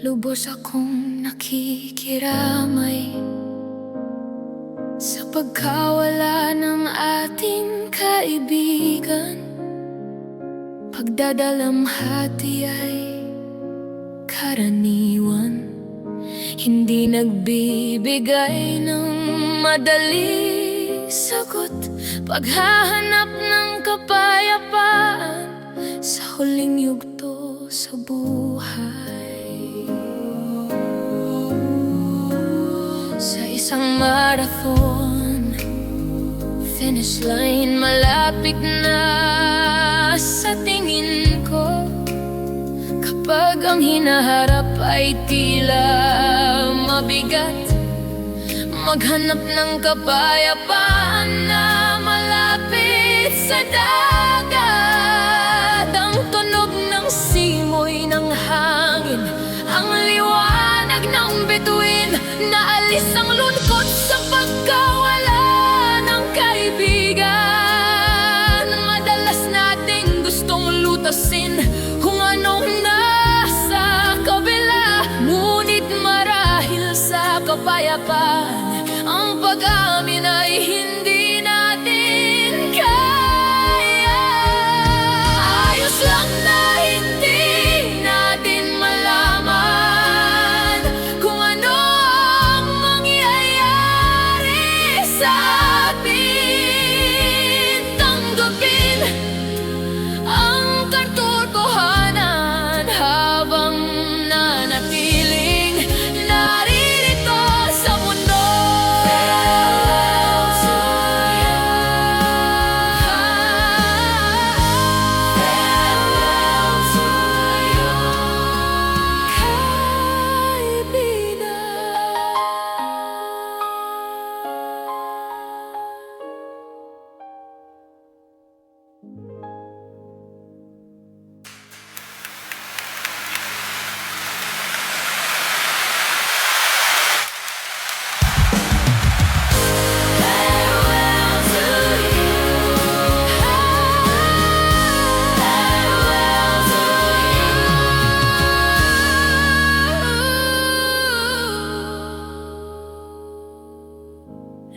Lubos akong nakikiramay sa pagkawala ng ating kaibigan. Pagdadalamhati ay karaniwan, hindi nagbibigay ng madali sagot. Paghahanap ng kapayapaan sa huling yugto sa buhay. Sa isang marathon, finish line malapit na sa tingin ko. Kapag ang hinaharap ay tila mabigat, maghanap ng kapayapaan na malapit sa dagat. Ang tunog ng simoy ng hangin, ang liwanag ng bituin, naalis ang lungkot sa pagkawala ng kaibigan. Madalas nating gustong lutasin kung anong nasa kabila, ngunit marahil sa kapayapaan, ang pag-amin ay hindi natin kaya. Ayos lang na hindi natin malaman kung ano ang mangyayari sa atin. Tanggapin ang katotohanan habang nanatiling naririto sa mundo.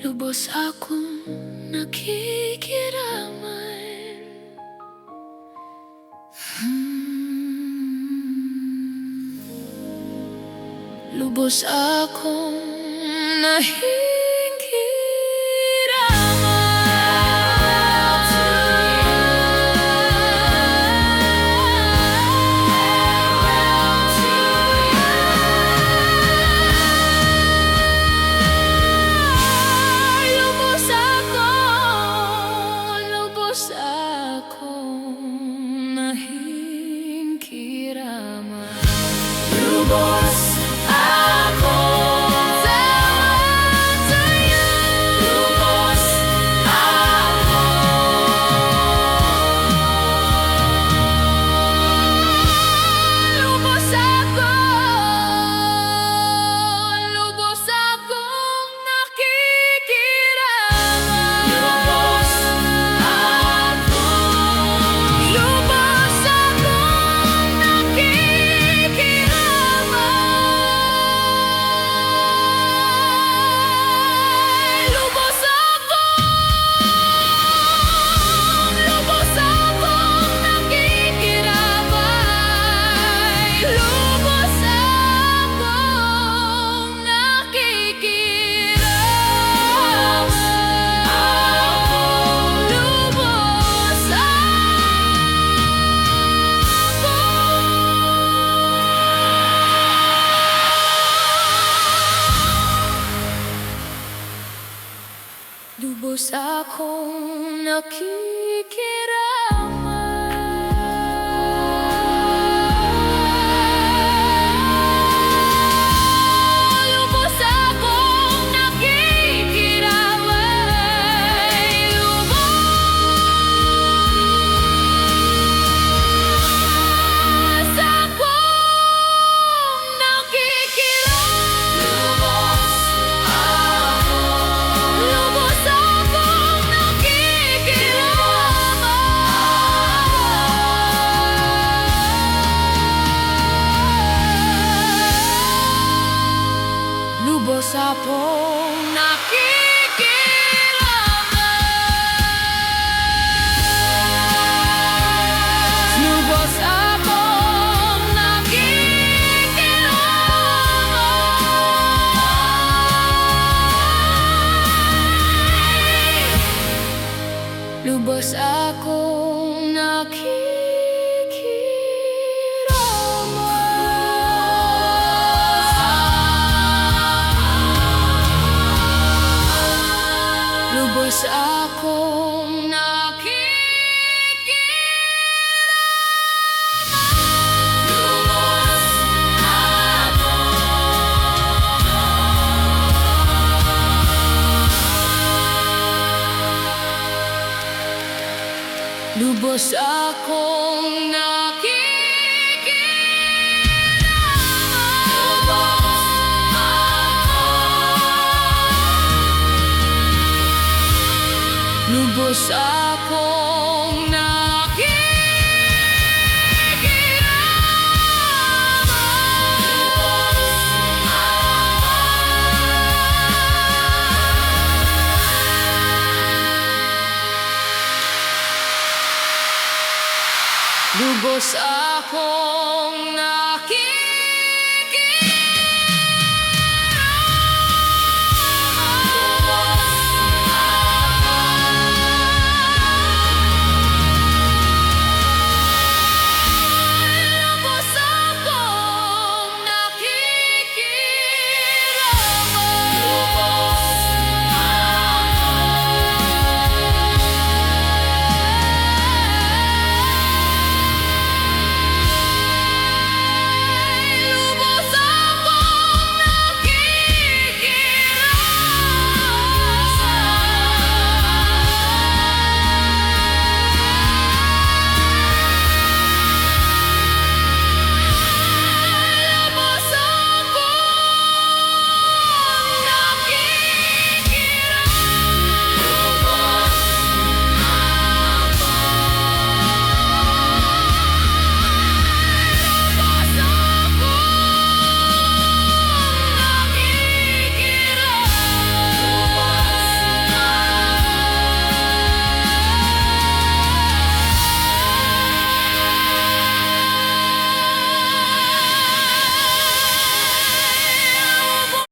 Lubos akong nakikiramay. Lubos akong nakikiramay. Lubos ako sa'yo. Lubos ako. Lubos ako. Lubos akong nakikiramay. Lubos ako. Lubos akong nakikiramay. Lubos ako. Lubos akong nakikiramay. Lubos akong nakikiramay. Lubos Lubos akong nakikiramay. Lubos akong nakikiramay. Lubos akong nakikiramay. Lubos ako. Lubos akong nakikiramay. lubos akong nakikiraman. Lubos akong nakikiraman. Lubos akong lubos akong nakikiraman. Lubos akong lubos akong nakikiraman. Lubos